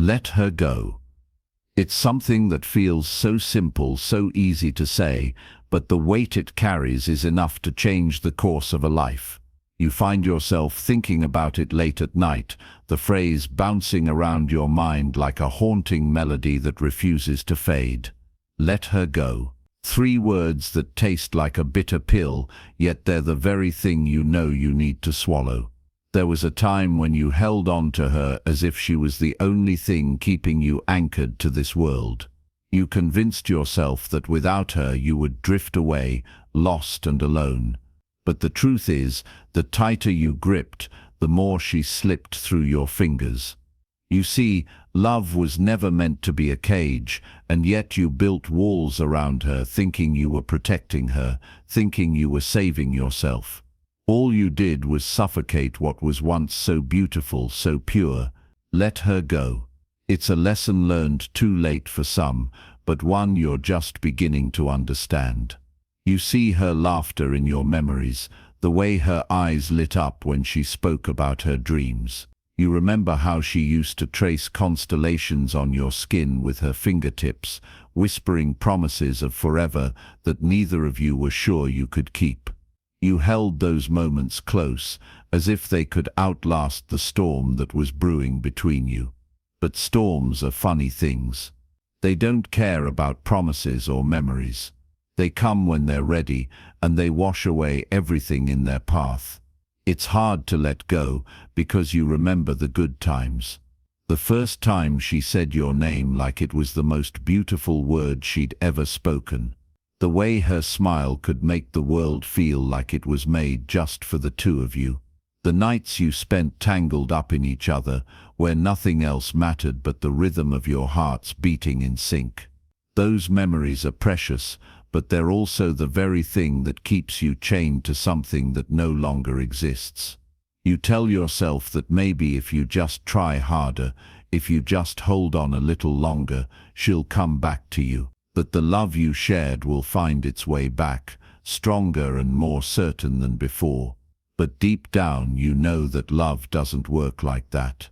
Let her go. It's something that feels so simple, so easy to say, but the weight it carries is enough to change the course of a life. You find yourself thinking about it late at night, the phrase bouncing around your mind like a haunting melody that refuses to fade. Let her go. 3 words that taste like a bitter pill, yet they're the very thing you know you need to swallow. There was a time when you held on to her as if she was the only thing keeping you anchored to this world. You convinced yourself that without her you would drift away, lost and alone. But the truth is, the tighter you gripped, the more she slipped through your fingers. You see, love was never meant to be a cage, and yet you built walls around her, thinking you were protecting her, thinking you were saving yourself. All you did was suffocate what was once so beautiful, so pure. Let her go. It's a lesson learned too late for some, but one you're just beginning to understand. You see her laughter in your memories, the way her eyes lit up when she spoke about her dreams. You remember how she used to trace constellations on your skin with her fingertips, whispering promises of forever that neither of you were sure you could keep. You held those moments close, as if they could outlast the storm that was brewing between you. But storms are funny things. They don't care about promises or memories. They come when they're ready, and they wash away everything in their path. It's hard to let go, because you remember the good times. The first time she said your name like it was the most beautiful word she'd ever spoken. The way her smile could make the world feel like it was made just for the two of you. The nights you spent tangled up in each other, where nothing else mattered but the rhythm of your hearts beating in sync. Those memories are precious, but they're also the very thing that keeps you chained to something that no longer exists. You tell yourself that maybe if you just try harder, if you just hold on a little longer, she'll come back to you. That the love you shared will find its way back, stronger and more certain than before. But deep down you know that love doesn't work like that.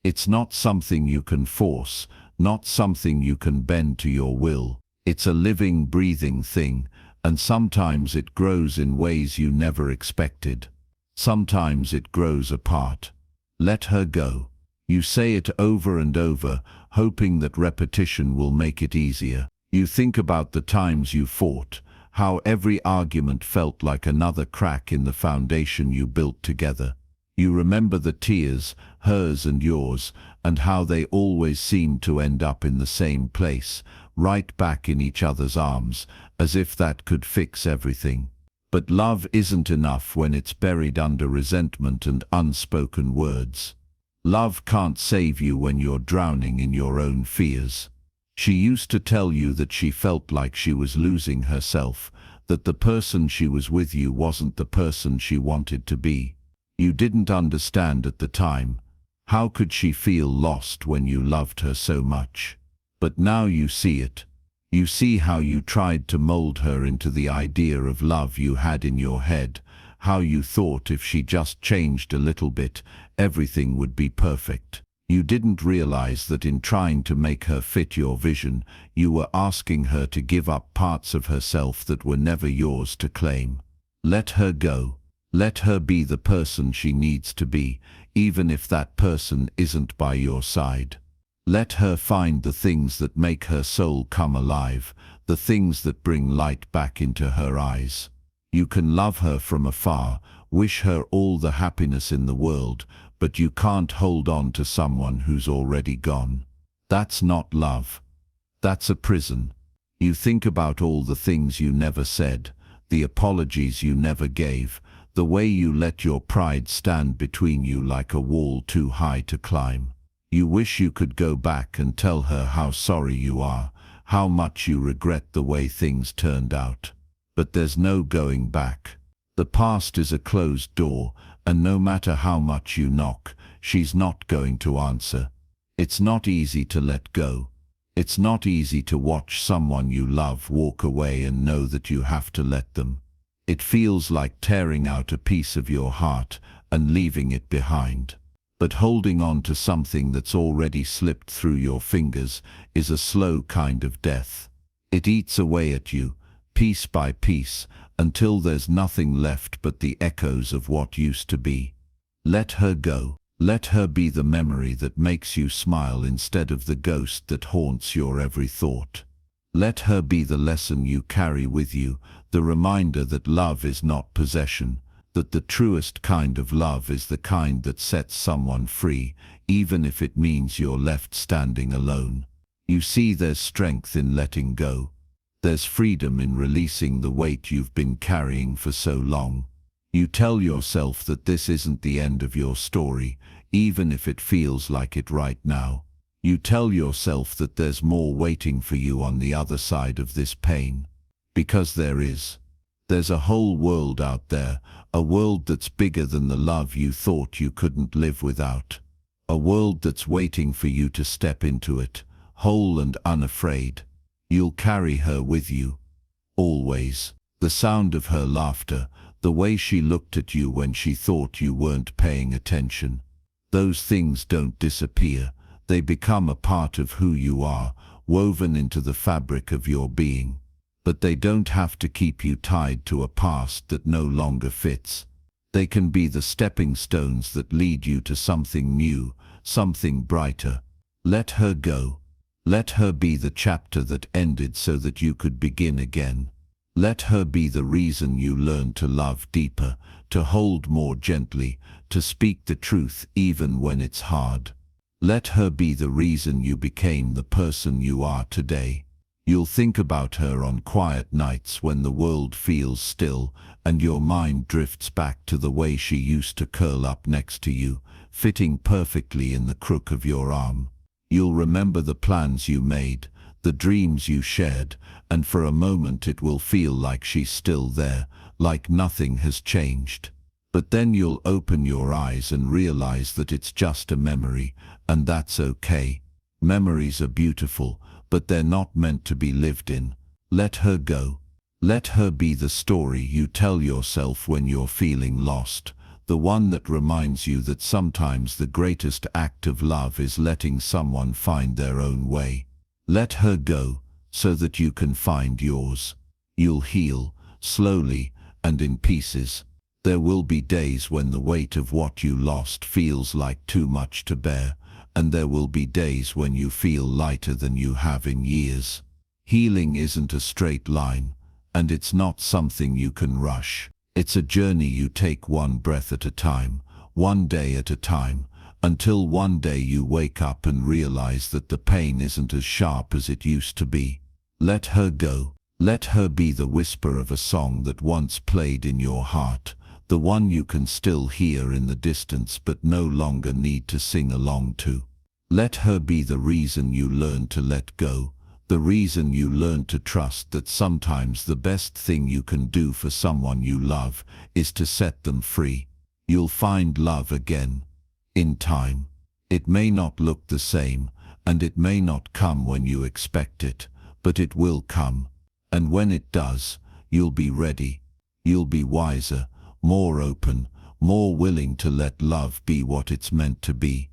It's not something you can force, not something you can bend to your will. It's a living, breathing thing, and sometimes it grows in ways you never expected. Sometimes it grows apart. Let her go. You say it over and over, hoping that repetition will make it easier. You think about the times you fought, how every argument felt like another crack in the foundation you built together. You remember the tears, hers and yours, and how they always seemed to end up in the same place, right back in each other's arms, as if that could fix everything. But love isn't enough when it's buried under resentment and unspoken words. Love can't save you when you're drowning in your own fears. She used to tell you that she felt like she was losing herself, that the person she was with you wasn't the person she wanted to be. You didn't understand at the time. How could she feel lost when you loved her so much? But now you see it. You see how you tried to mold her into the idea of love you had in your head, how you thought if she just changed a little bit, everything would be perfect. You didn't realize that in trying to make her fit your vision, you were asking her to give up parts of herself that were never yours to claim. Let her go. Let her be the person she needs to be, even if that person isn't by your side. Let her find the things that make her soul come alive, the things that bring light back into her eyes. You can love her from afar, wish her all the happiness in the world, but you can't hold on to someone who's already gone. That's not love. That's a prison. You think about all the things you never said, the apologies you never gave, the way you let your pride stand between you like a wall too high to climb. You wish you could go back and tell her how sorry you are, how much you regret the way things turned out. But there's no going back. The past is a closed door, and no matter how much you knock, she's not going to answer. It's not easy to let go. It's not easy to watch someone you love walk away and know that you have to let them. It feels like tearing out a piece of your heart and leaving it behind. But holding on to something that's already slipped through your fingers is a slow kind of death. It eats away at you, piece by piece, until there's nothing left but the echoes of what used to be. Let her go. Let her be the memory that makes you smile instead of the ghost that haunts your every thought. Let her be the lesson you carry with you, the reminder that love is not possession, that the truest kind of love is the kind that sets someone free, even if it means you're left standing alone. You see, there's strength in letting go. There's freedom in releasing the weight you've been carrying for so long. You tell yourself that this isn't the end of your story, even if it feels like it right now. You tell yourself that there's more waiting for you on the other side of this pain. Because there is. There's a whole world out there, a world that's bigger than the love you thought you couldn't live without. A world that's waiting for you to step into it, whole and unafraid. You'll carry her with you. Always. The sound of her laughter, the way she looked at you when she thought you weren't paying attention. Those things don't disappear. They become a part of who you are, woven into the fabric of your being. But they don't have to keep you tied to a past that no longer fits. They can be the stepping stones that lead you to something new, something brighter. Let her go. Let her be the chapter that ended so that you could begin again. Let her be the reason you learn to love deeper, to hold more gently, to speak the truth even when it's hard. Let her be the reason you became the person you are today. You'll think about her on quiet nights when the world feels still and your mind drifts back to the way she used to curl up next to you, fitting perfectly in the crook of your arm. You'll remember the plans you made, the dreams you shared, and for a moment it will feel like she's still there, like nothing has changed. But then you'll open your eyes and realize that it's just a memory, and that's okay. Memories are beautiful, but they're not meant to be lived in. Let her go. Let her be the story you tell yourself when you're feeling lost, the one that reminds you that sometimes the greatest act of love is letting someone find their own way. Let her go, so that you can find yours. You'll heal, slowly and in pieces. There will be days when the weight of what you lost feels like too much to bear, and there will be days when you feel lighter than you have in years. Healing isn't a straight line, and it's not something you can rush. It's a journey you take one breath at a time, one day at a time, until one day you wake up and realize that the pain isn't as sharp as it used to be. Let her go. Let her be the whisper of a song that once played in your heart, the one you can still hear in the distance but no longer need to sing along to. Let her be the reason you learn to let go, the reason you learn to trust that sometimes the best thing you can do for someone you love is to set them free. You'll find love again. In time. It may not look the same, and it may not come when you expect it, but it will come. And when it does, you'll be ready. You'll be wiser, more open, more willing to let love be what it's meant to be.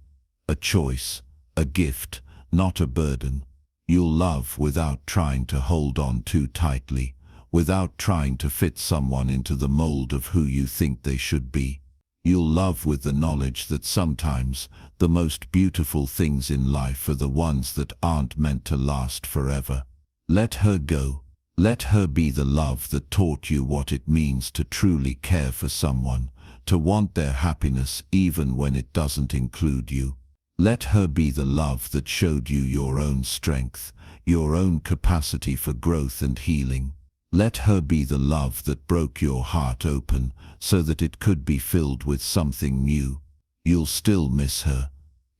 A choice, a gift, not a burden. You'll love without trying to hold on too tightly, without trying to fit someone into the mold of who you think they should be. You'll love with the knowledge that sometimes the most beautiful things in life are the ones that aren't meant to last forever. Let her go. Let her be the love that taught you what it means to truly care for someone, to want their happiness even when it doesn't include you. Let her be the love that showed you your own strength, your own capacity for growth and healing. Let her be the love that broke your heart open so that it could be filled with something new. You'll still miss her,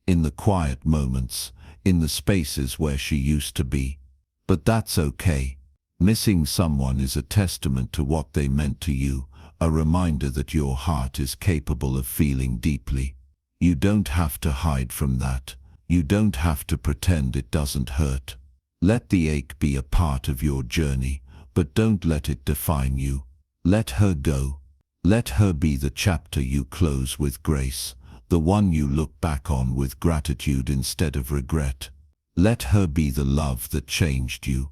in the quiet moments, in the spaces where she used to be. But that's okay. Missing someone is a testament to what they meant to you, a reminder that your heart is capable of feeling deeply. You don't have to hide from that. You don't have to pretend it doesn't hurt. Let the ache be a part of your journey, but don't let it define you. Let her go. Let her be the chapter you close with grace, the one you look back on with gratitude instead of regret. Let her be the love that changed you,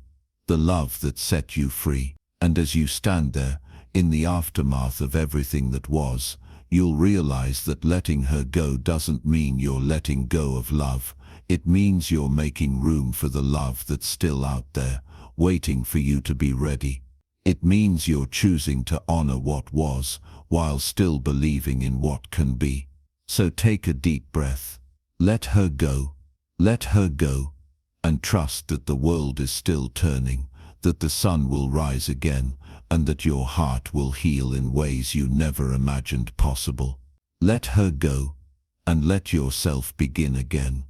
the love that set you free. And as you stand there, in the aftermath of everything that was, you'll realize that letting her go doesn't mean you're letting go of love. It means you're making room for the love that's still out there, waiting for you to be ready. It means you're choosing to honor what was, while still believing in what can be. So take a deep breath. Let her go. Let her go. And trust that the world is still turning, that the sun will rise again, and that your heart will heal in ways you never imagined possible. Let her go, and let yourself begin again.